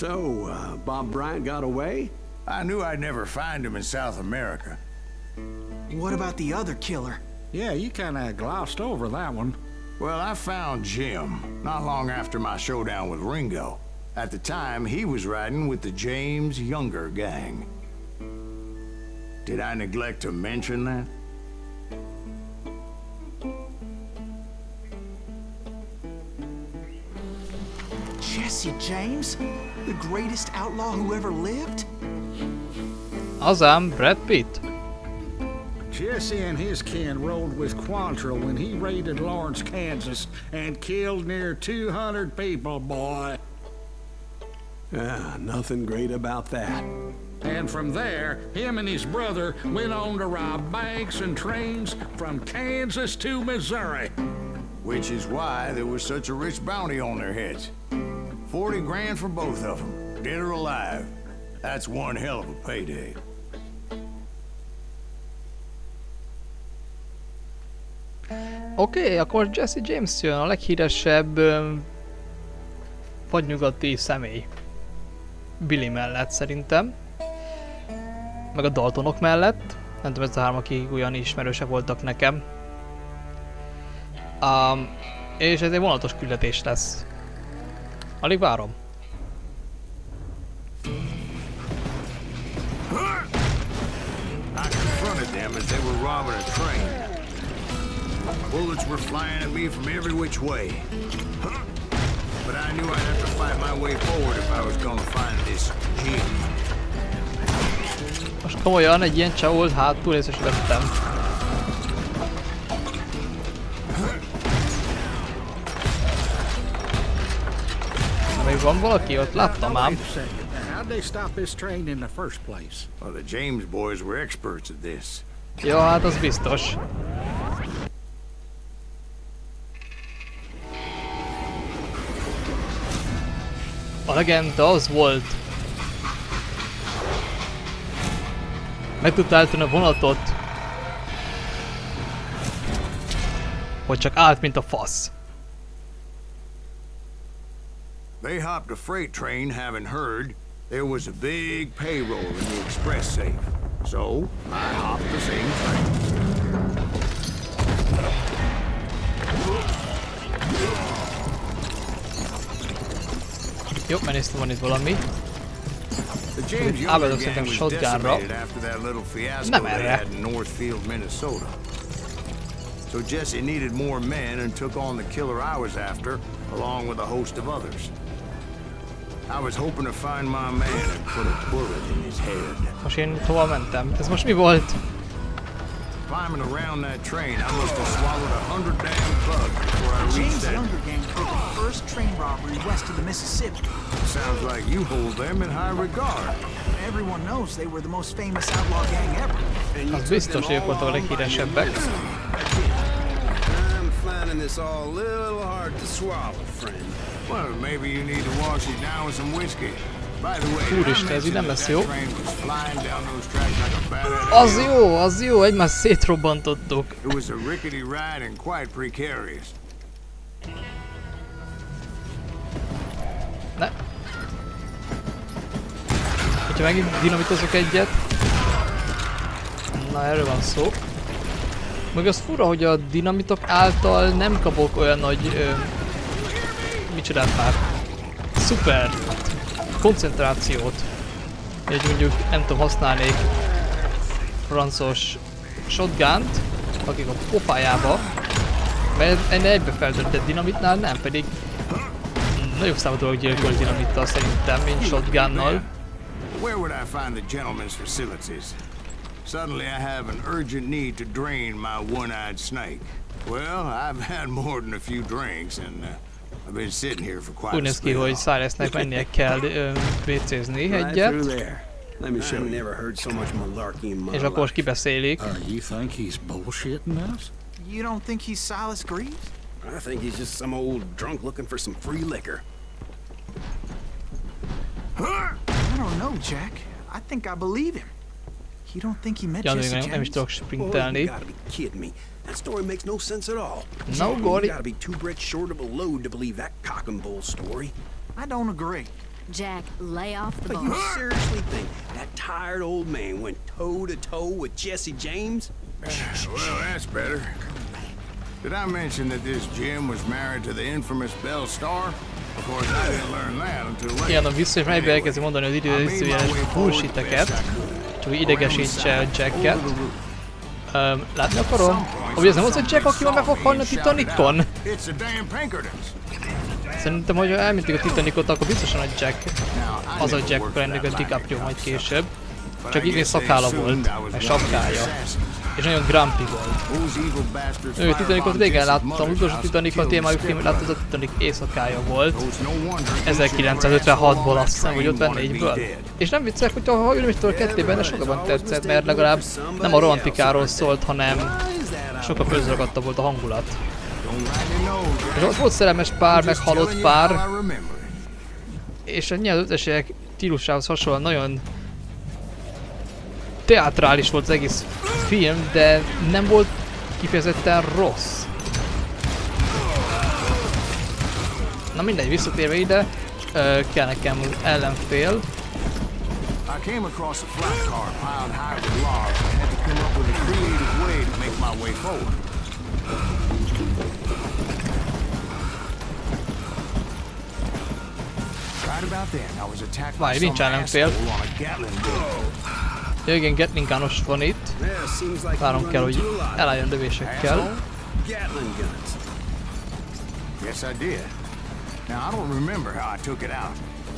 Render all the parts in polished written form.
So, Bob Bryant got away? I knew I'd never find him in South America. What about the other killer? Yeah, you kinda glossed over that one. Well, I found Jim not long after my showdown with Ringo. At the time, he was riding with the James Younger gang. Did I neglect to mention that? Jesse James? The greatest outlaw who ever lived? Azám, Brad Pitt. Jesse and his kin rode with Quantrill when he raided Lawrence, Kansas, and killed near 200 people, boy. Yeah, nothing great about that. And from there, him and his brother went on to rob banks and trains from Kansas to Missouri. Which is why there was such a rich bounty on their heads. 40 grand for both of them, dead or alive. That's one hell of a payday. Oké, akkor Jesse James jön, a leghíresebb vadnyugati személy. Billy mellett szerintem. Meg a Daltonok mellett. Nem tudom, ez a három, akik olyan ismerősek voltak nekem. És ez egy vonatos küldetés lesz. Alig várom. I confronted them as they were robbing a train. Bullets were flying at me from every which way. But I knew I'd have to fight my way forward if I was gonna find this Jim. Most komolyan egy ilyen csavolt hátul részesítettem. Még van valaki? Ott láttam ám. How'd they stop this train in the first place? Well, the James boys were experts at this. Jó, hát az biztos. A legenda az volt. Meg tudta állítani a vonatot, hogy csak állt, mint a fasz. They hopped a freight train having heard there was a big payroll in the express safe. So, I hopped the same train. Jó, megnéztem, van itt valami. Áldozok szerintem shotgunra. Nem erre. So Jesse needed more men and took on the killer I was after, along with a host of others. I was hoping to find my man and put a bullet in his head. Most én tovább mentem. Ez most mi volt? Climbing around that train, I must have swallowed 100 damn bugs before I reached that. James Younger gang committed the first train robbery west of the Mississippi. Sounds like you hold them in high regard. Everyone knows they were the most famous outlaw gang ever. Az biztos, hogy ők voltak a leghíresebbek. I'm finding this all a little hard to swallow, friend. Well, maybe you need to wash it down with some whiskey. By the way, Úristen, ez így nem lesz jó. Az az jó, egymást szétrobbantottuk. It was a rickety ride and quite precarious. Ne. Hogyha megint dinamitozok egyet. Na, erről van szó. Meg az fura, hogy a dinamitok által nem kapok olyan nagy... micsodát már? Szuper! Koncentrációt. Így mondjuk nem tudom, használnék francos shotgunt, akik a pofájába, mert ennél egybe feltöltett dinamitnál nem, pedig nagyobb számot tudok gyilkolni dinamittal szerintem, mint shotgunnal. Where would I find the gentleman's facilities? Suddenly I have an urgent need to drain my one-eyed snake. Well, I've had more than a few drinks and I've been sitting here for quite Úgy néz ki, hogy Silasnek mennie kell WC-zni egyet. És akkor most kibeszélik. You think he's bullshitting us? You don't think he's Silas Greaves? I think he's just some old drunk looking for some free liquor. I don't know, Jack. I think I believe him. You don't think he met Jesse James? Nem is tudok sprintelni. You gotta be kidding me. That story makes no sense at all. No, Gordy. You gotta be two bricks short of a load to believe that cock and bull story. I don't agree. Jack, lay off the But you bull. seriously think that tired old man went toe-to-toe with Jesse James? Well, that's better. Did I mention that this Jim was married to the infamous Belle Star? Of course, I didn't learn that until later. Igen, a vissza és melybe elkezdi mondani az időjelenes bullshiteket, csak hogy idegesítse a Jacket. Látni akarom? Hogy ez nem az a Jack, aki meg fog halni a Titanicon? It's the damn Pinkertons. Szerintem, hogy elmentik a Titanicot, akkor biztosan a Jack, az a Jack, akkor ennek a DiCaprio majd később. Csak igaz szakála volt, meg sapkája. És nagyon grumpy volt. Ő Titanicot régen láttam, az utolsó Titanic témájú film, láttam, az a Titanic éjszakája volt. 1956-ból azt hiszem, vagy 54-ből. És nem viccek, hogy a Hajlómistól 2-ben de sokabban tetszett, mert legalább nem a romantikáról szólt, hanem sokkal közragatta volt a hangulat. És ott volt szerelmes pár, meg halott pár. És a nyilván az 50-es évek stílusához hasonlóan nagyon teátrális volt az egész film, de nem volt kifejezetten rossz. Na mindegy, visszatérve ide, kell nekem ellenfél. I came across a flat car piled high with logs and had to come up with a creative way to make my way forward. Right about then, I was attacked by Várj, some nincs ellenfél. asshole on a Gatling gun. Ja, igen, Gatling gános van itt. Yeah, seems like Várom you kell, run hogy into a lot. elálljon lövésekkel. Gatling guns. Yes, I did. Now, I don't remember how I took it out.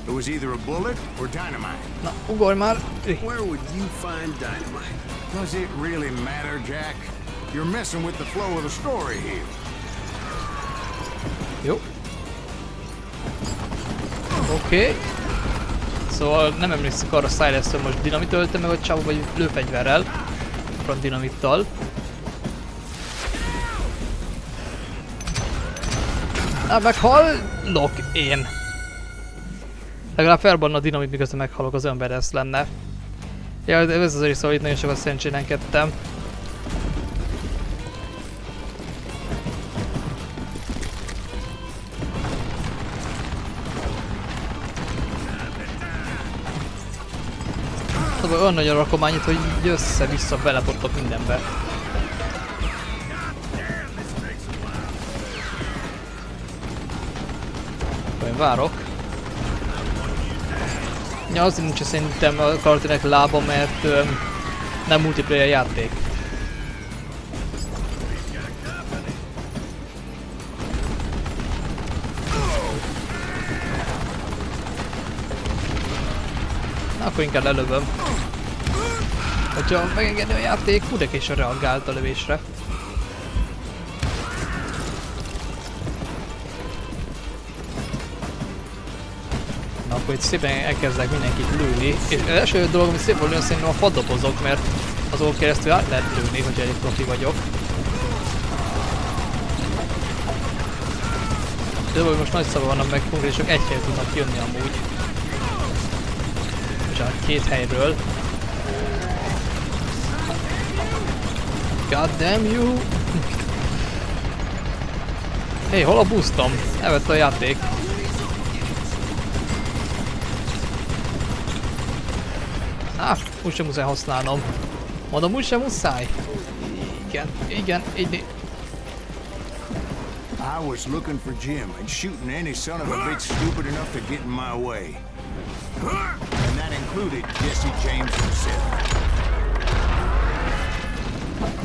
It was either a bullet or dynamite. Na, ugorj már! Where would you find dynamite? Does it really matter, Jack? You're messing with the flow of the story here. Jó. Oké. Szóval nem emlékszik arra Silas, hogy most dinamit ölte meg a csávó, vagy lőfegyverrel. Akkor dinamittal. Na, meghallok én. Legalább felbanna a dinamit, miközben meghalok, az ember ez lenne. Ja, ez az rész, ahol itt nagyon sokat szerencsétlenkedtem. Szóval olyan nagy a rakomány itt, hogy így össze-vissza belepotlok mindenbe. Én várok. Ja, azért nincs szerintem a karakternek lába, mert nem multiplayer játék. Na, akkor inkább lelövöm. Hogyha megengedő a játék, hú de későn reagált a lövésre. Na, akkor itt szépen elkezdek mindenkit lőni. És az első dolog, ami szép volt lőni, szerintem a faddobozok, mert azon keresztül át lehet lőni, hogy elég profi vagyok. De hogy most nagy szava vannak meg, konkrétan csak egy helyre tudnak jönni amúgy. Bocsánat, 2 helyről. God damn you! Hey, hol a boostom? Elvette a játék. Úgysem muszáj használnom. Mondom, úgysem muszáj. Igen, igen, így. I was looking for Jim and shooting any son of a bitch stupid enough to get in my way. And that included Jesse James himself.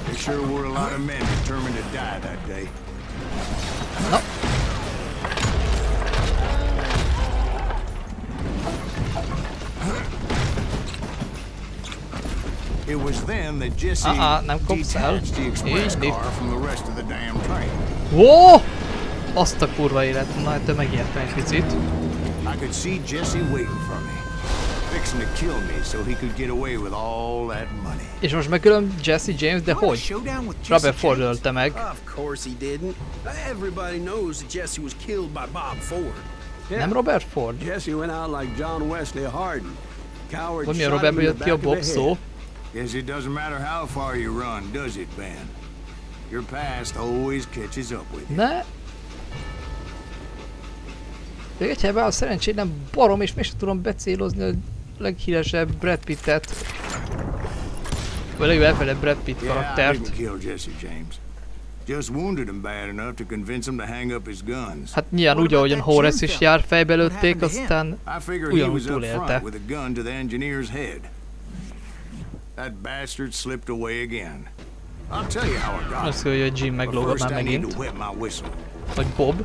There sure were a lot of men determined to die that day. No. It was then that Jesse nem kopsz el. detached the express Így. car from the rest of the damn train. Wow! Azt a kurva élet, na ettől megijedtem egy picit. I could see Jesse waiting for me, fixing to kill me so he could get away with all that money. És most megölöm Jesse James, de hogy? Robert Ford ölte meg. Of course he didn't. Everybody knows that Jesse was killed by Bob Ford. Nem Robert Ford? Jesse went out like John Wesley Hardin. Coward Vagy mi a shot Robertből him in jött the ki a back of Bob the szó? head. Guess it doesn't matter how far you run, does it, Ben? Your past always catches up with you. Ne? De egy helyben a szerencsétlen barom, és meg sem tudom becélozni a leghíresebb Brad Pittet. Vagy legalább elfelejt Brad Pitt Yeah, I karaktert. didn't kill Jesse James. Just wounded him bad enough to convince him to hang up his guns. Hát nyilván úgy, ahogyan Juarez is jár, fejbe lőtték, aztán I figured he ugyanúgy was up túlélte. front with a gun to the engineer's head. That bastard slipped away again. I'll tell you how I got Azt him. mondja, hogy Jim But meglógott first már I need megint. to wet my whistle. Vagy Bob.